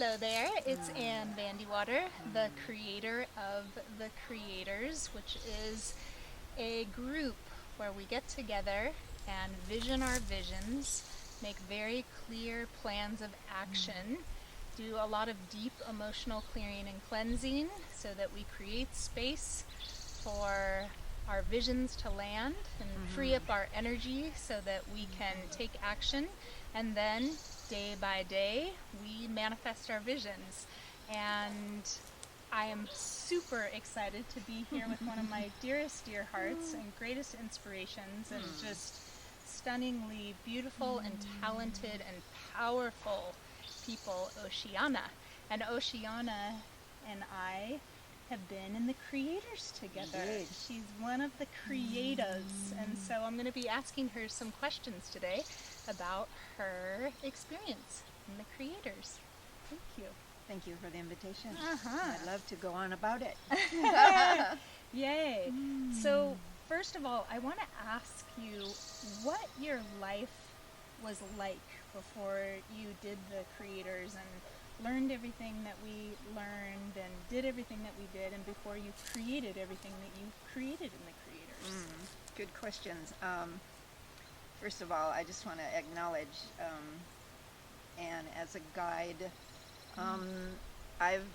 Hello there, it's Ann Vandywater, the creator of The Creators, which is a group where we get together and vision our visions, make very clear plans of action, do a lot of deep emotional clearing and cleansing so that we create space for our visions to land and free up our energy so that we can take action, and then day by day we manifest our visions. And I am super excited to be here with one of my dearest dear hearts and greatest inspirations, and just stunningly beautiful and talented and powerful people, Oceanna. And Oceanna and I have been in The Creators together. Indeed. She's one of the creatives, and so I'm going to be asking her some questions today about her experience in The Creators. Thank you. Thank you for the invitation. Uh-huh. I'd love to go on about it. Yay. So, first of all, I want to ask you what your life was like before you did The Creators and learned everything that we learned and did everything that we did, and before you created everything that you created in The Creators. Good questions. First of all, I just want to acknowledge Anne as a guide. I've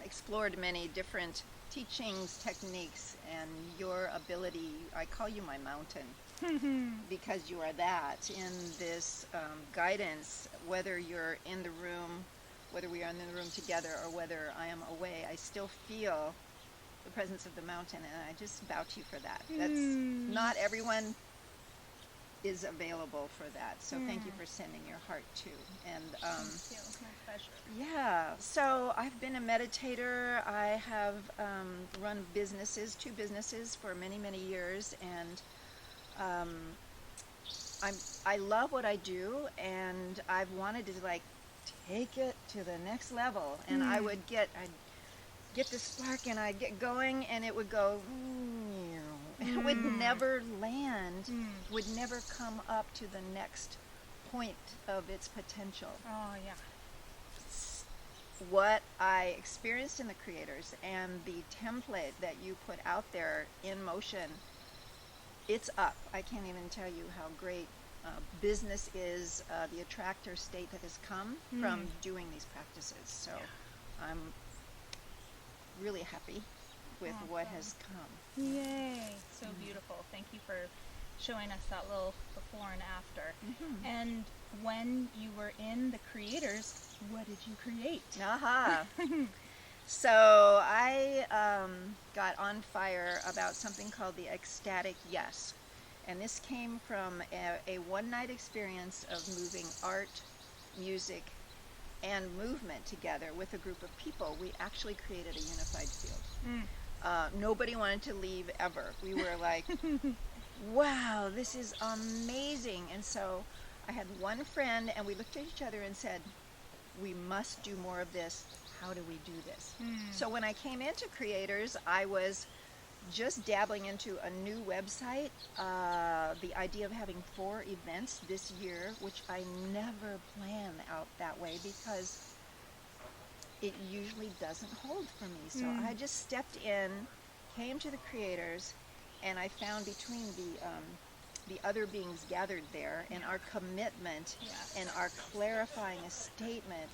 explored many different teachings, techniques, and your ability, I call you my mountain, because you are that in this guidance, whether you're in the room, whether we are in the room together, or whether I am away, I still feel the presence of the mountain, and I just bow to you for that. That's not everyone is available for that, so thank you for sending your heart too. And Thank you. My pleasure. yeah, so I've been a meditator. I have run businesses, 2 businesses for many, many years, and I love what I do, and I've wanted to like take it to the next level. And I'd get the spark, and I'd get going, and it would go. It would never land. Would never come up to the next point of its potential. Oh, yeah. What I experienced in The Creators and the template that you put out there in motion, it's up. I can't even tell you how great business is, the attractor state that has come from doing these practices. So I'm really happy with what has come. Yay. So beautiful. Thank you for showing us that little before and after. And when you were in The Creators, what did you create? Aha. So I got on fire about something called the ecstatic yes. And this came from a one-night experience of moving art, music, and movement together with a group of people. We actually created a unified field. Nobody wanted to leave ever. We were like, wow, this is amazing. And so I had one friend, and we looked at each other and said, we must do more of this. How do we do this? So when I came into Creators, I was just dabbling into a new website, the idea of having 4 events this year, which I never plan out that way because it usually doesn't hold for me. So I just stepped in, came to The Creators, and I found between the other beings gathered there and our commitment and our clarifying a statement,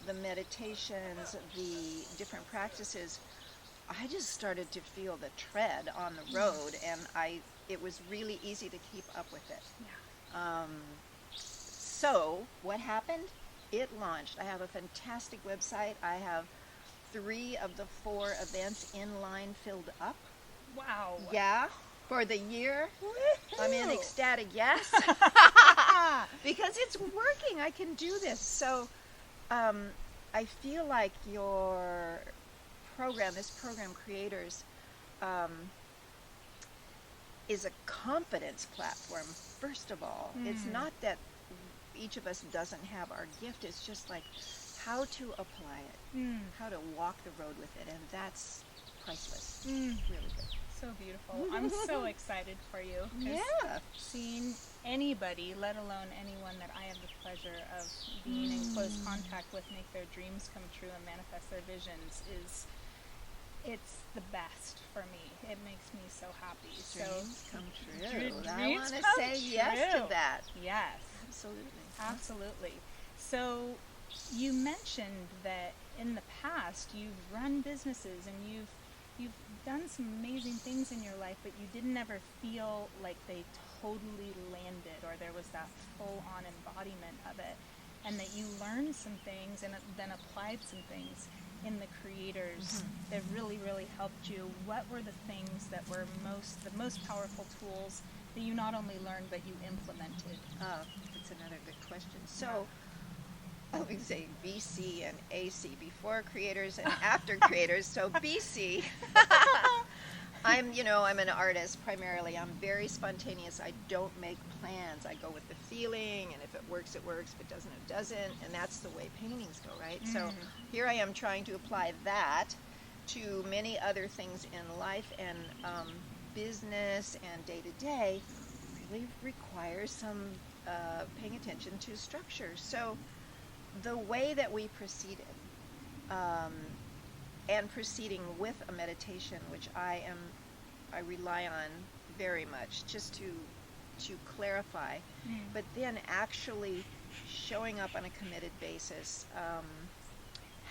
the meditations, the different practices, I just started to feel the tread on the road, and it was really easy to keep up with it. So what happened? It launched. I have a fantastic website. I have 3 of the 4 events in line filled up. Wow. Yeah, for the year. I'm in ecstatic yes. Because it's working. I can do this. So I feel like your program, this program Creators, is a confidence platform, first of all. It's not that each of us doesn't have our gift. It's just like how to apply it, how to walk the road with it, and that's priceless. Really good. so beautiful. I'm so excited for you. 'Cause Yeah. seeing anybody, let alone anyone that I have the pleasure of being in close contact with, make their dreams come true and manifest their visions it's the best for me. It makes me so happy. Dreams come true. Dreams I want to come say yes true. to that. Yes. Absolutely. Absolutely. So you mentioned that in the past you've run businesses and you've done some amazing things in your life, but you didn't ever feel like they totally landed or there was that full-on embodiment of it, and that you learned some things and then applied some things in the creators that really, really helped you. What were the things that were the most powerful tools that you not only learned but you implemented? That's another good question. So, I would say BC and AC, before creators and after creators. So BC, I'm an artist primarily. I'm very spontaneous. I don't make plans. I go with the feeling, and if it works, it works. If it doesn't, it doesn't. And that's the way paintings go, right? So here I am trying to apply that to many other things in life, and business and day to day really requires some paying attention to structure. So the way that we proceeded, and proceeding with a meditation, which I rely on very much, just to clarify, but then actually showing up on a committed basis,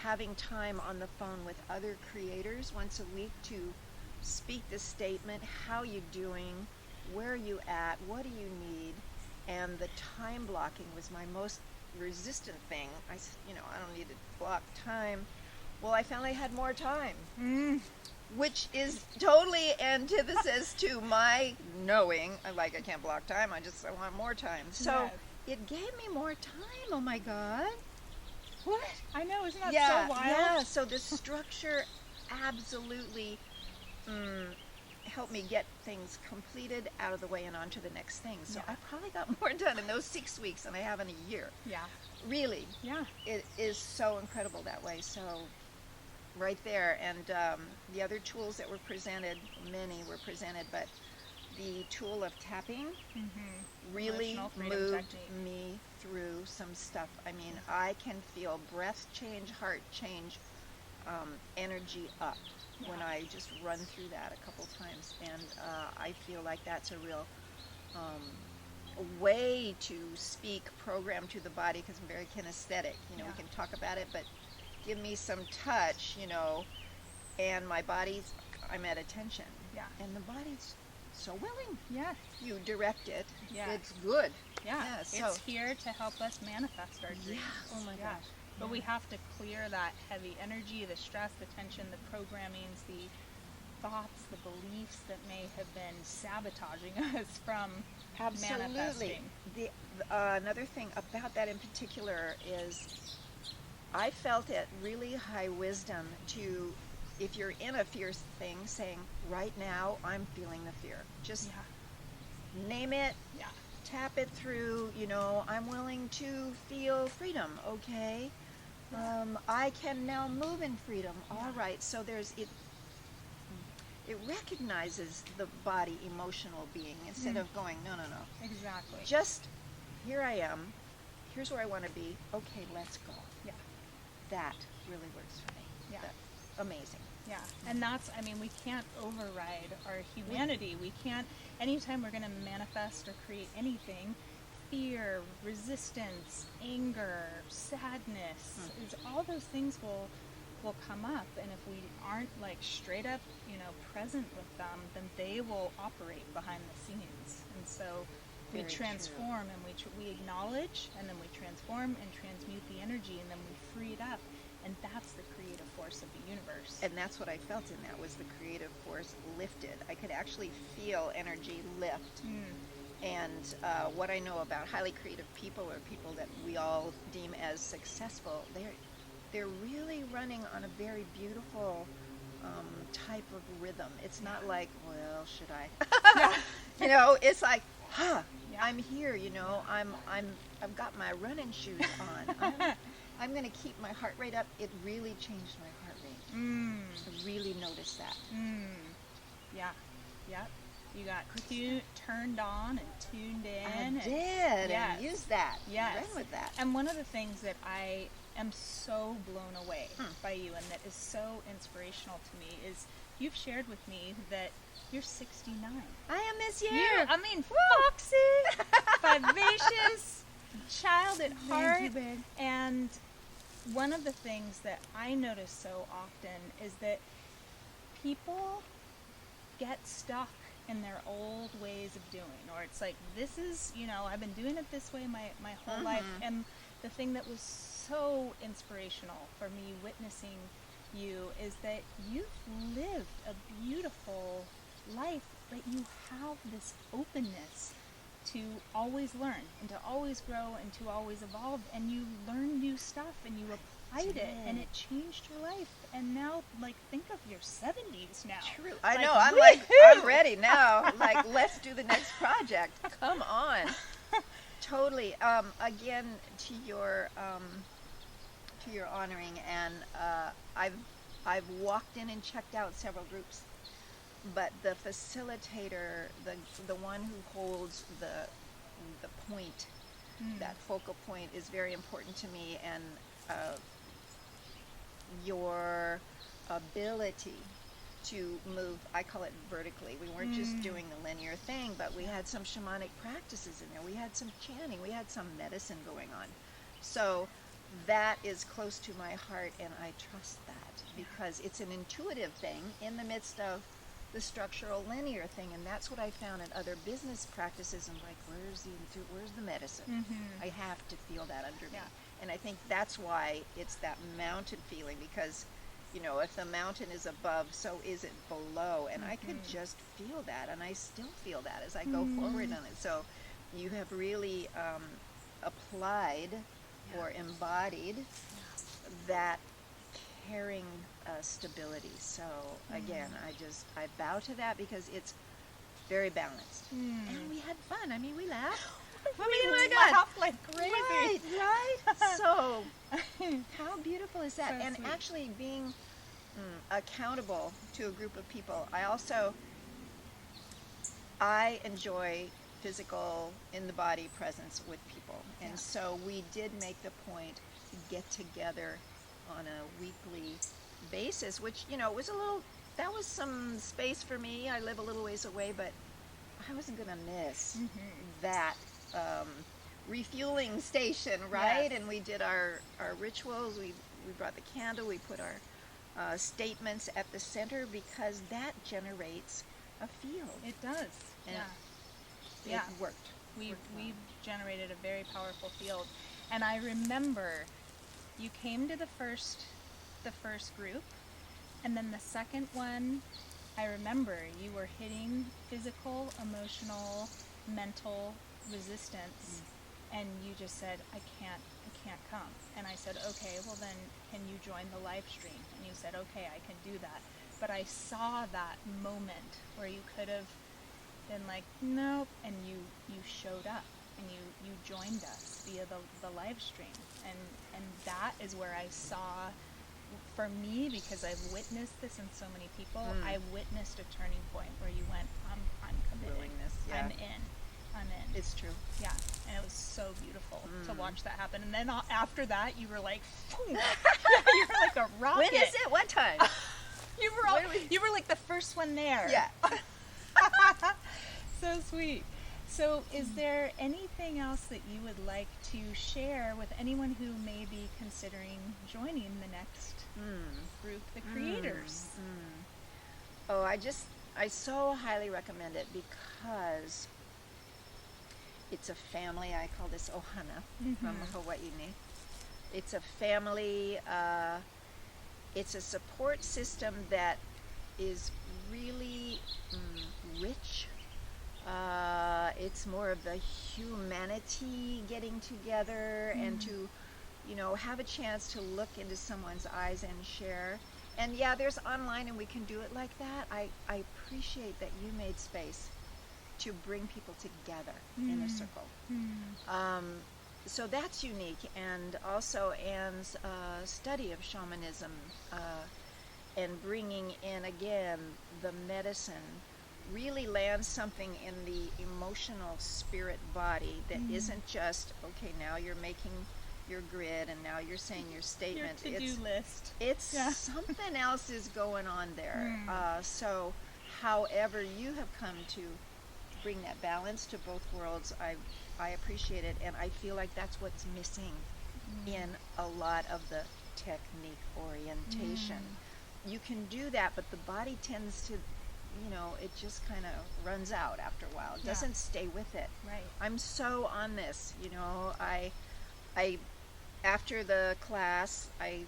having time on the phone with other creators once a week to speak the statement, how you doing, where are you at, what do you need, and the time blocking was my most resistant thing. I don't need to block time. Well, I found I had more time, which is totally antithesis to my knowing. I can't block time. I want more time. So it gave me more time. Oh my God. What? I know, isn't that so wild? Yeah, so the structure absolutely helped me get things completed, out of the way, and on to the next thing. So I probably got more done in those 6 weeks than I have in a year. Yeah. Really. Yeah. It is so incredible that way. So right there. And the other tools that were presented, many were presented, but the tool of tapping really moved me through some stuff. I mean, I can feel breath change, heart change, energy up when I just run through that a couple times. And I feel like that's a real way to speak program to the body, because I'm very kinesthetic. We can talk about it, but give me some touch, and my body's, I'm at attention. Yeah. And the body's so willing. Yeah. You direct it. Yeah. It's good. Yeah. So it's here to help us manifest our dreams. Yeah. Oh my gosh. But we have to clear that heavy energy, the stress, the tension, the programmings, the thoughts, the beliefs that may have been sabotaging us from manifesting. Another thing about that in particular is I felt it really high wisdom to, if you're in a fear thing, saying, right now I'm feeling the fear. Just name it, tap it through, I'm willing to feel freedom, okay? I can now move in freedom, all right. So it recognizes the body emotional being instead of going, no. Exactly. Just, here I am, here's where I want to be, okay, let's go. Yeah. That really works for me. Yeah. Amazing. Yeah, and we can't override our humanity. We can't, anytime we're going to manifest or create anything, fear, resistance, anger, sadness, all those things will come up, and if we aren't straight up, present with them, then they will operate behind the scenes. And so we transform, and we acknowledge, and then we transform and transmute the energy, and then we free it up. And that's the creative force of the universe. And that's what I felt in that, was the creative force lifted. I could actually feel energy lift. And what I know about highly creative people, or people that we all deem as successful, they're really running on a very beautiful type of rhythm. It's not like, well, should I? It's like, I'm here. I've got my running shoes on. I'm going to keep my heart rate up. It really changed my heart rate. I really noticed that. Yeah. Yep. You got turned on and tuned in. I did, yes. and used that. Yes. Ran with that. And one of the things that I am so blown away by you and that is so inspirational to me is you've shared with me that you're 69. I am this year. I mean, foxy, vivacious, child at heart. Thank you, babe. And one of the things that I notice so often is that people get stuck in their old ways of doing, or it's like, this is, I've been doing it this way my whole life. And the thing that was so inspirational for me witnessing you is that you've lived a beautiful life, but you have this openness to always learn and to always grow and to always evolve, and you learn new stuff and you applied it and it changed your life. And now, like, think of your 70s now. True. I Like, know. I'm woohoo! like, I'm ready now. Like, let's do the next project. Come on. Totally. Again, to your honoring, and I've walked in and checked out several groups, but the facilitator, the one who holds the point, that focal point, is very important to me, and your ability to move, I call it vertically. We weren't just doing the linear thing, but we had some shamanic practices in there. We had some chanting. We had some medicine going on. So that is close to my heart, and I trust that because it's an intuitive thing in the midst of the structural linear thing, and that's what I found in other business practices. And like, where's the medicine? I have to feel that under me. And I think that's why it's that mountain feeling, because if the mountain is above, so is it below. And I could just feel that, and I still feel that as I go forward on it. So you have really applied or embodied that caring stability. So again, I bow to that because it's very balanced. And we had fun. I mean, we laughed. Laugh like crazy. Right. So how beautiful is that? So and sweet. Actually being accountable to a group of people. I enjoy physical, in the body presence with people, and so we did make the point to get together on a weekly basis, which that was some space for me. I live a little ways away, but I wasn't gonna miss that refueling station, right? Yes. And we did our rituals. We brought the candle. We put our statements at the center, because that generates a field. It does. And Yeah. It worked. We've generated a very powerful field. And I remember you came to the first group, and then the second one, I remember you were hitting physical, emotional, mental resistance, and you just said, I can't come. And I said, okay, well then can you join the live stream? And you said, okay, I can do that. But I saw that moment where you could have been like, nope, and you showed up and you joined us via the live stream, and that is where I saw, for me, because I've witnessed this in so many people, I witnessed a turning point where you went, I'm committed. Willingness, yeah. I'm in. It's true. Yeah, and it was so beautiful to watch that happen. And then after that, you were like, you were like a rocket. When is it? What time? You were like the first one there. Yeah. So sweet. So is there anything else that you would like to share with anyone who may be considering joining the next group, the creators? Oh, I so highly recommend it, because it's a family. I call this Oceanna from Hawaii. It's a family. It's a support system that is really rich. It's more of the humanity getting together and to, have a chance to look into someone's eyes and share. And yeah, there's online, and we can do it like that. I appreciate that you made space to bring people together in a circle. So that's unique. And also Anne's study of shamanism and bringing in, again, the medicine really lands something in the emotional spirit body that isn't just, okay, now you're making your grid and now you're saying your statement. Your to-do list. It's Yeah. something else is going on there. Mm. So however you have come to bring that balance to both worlds, I appreciate it, and I feel like that's what's missing in a lot of the technique orientation. You can do that, but the body tends to, it just kind of runs out after a while. It Yeah. doesn't stay with it. Right. I'm so on this, I after the class, I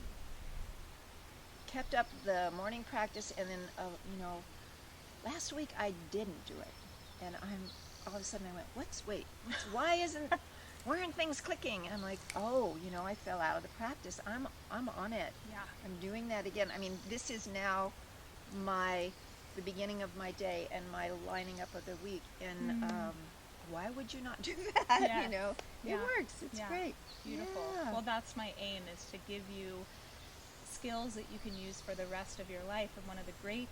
kept up the morning practice, and then, last week I didn't do it, and all of a sudden I went, why weren't things clicking? And I'm like, oh, I fell out of the practice. I'm on it. Yeah. I'm doing that again. I mean, this is now the beginning of my day and my lining up of the week, and why would you not do that? Yes. It works. It's great. Beautiful. Yeah. Well, that's my aim, is to give you skills that you can use for the rest of your life. And one of the great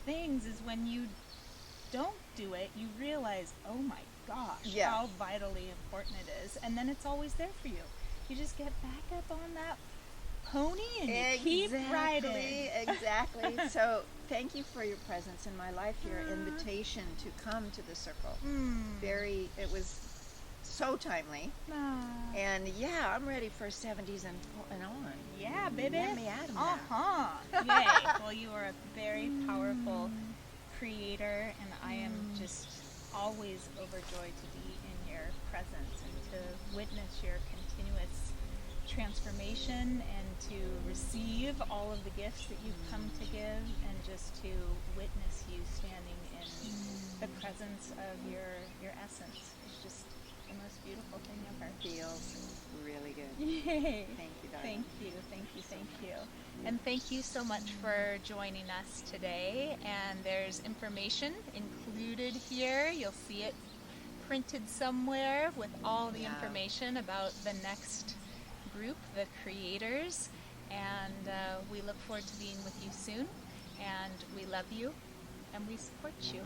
things is when you don't do it, you realize, oh my gosh, how vitally important it is. And then it's always there for you. You just get back up on that pony and you keep riding. Exactly. So thank you for your presence in my life, your invitation to come to the circle. It was so timely. And yeah, I'm ready for 70s and on. Yeah, baby. Let me at 'em now. Yay. Well, you are a very powerful creator, and I am just always overjoyed to be in your presence and to witness your continuous transformation and to receive all of the gifts that you've come to give, and just to witness you standing in the presence of your essence. It's just the most beautiful thing ever. Feels really good. Yay. Thank you, darling. Thank you. And thank you so much for joining us today. And there's information included here. You'll see it printed somewhere with all the information about the next group, the creators. And we look forward to being with you soon. And we love you and we support you.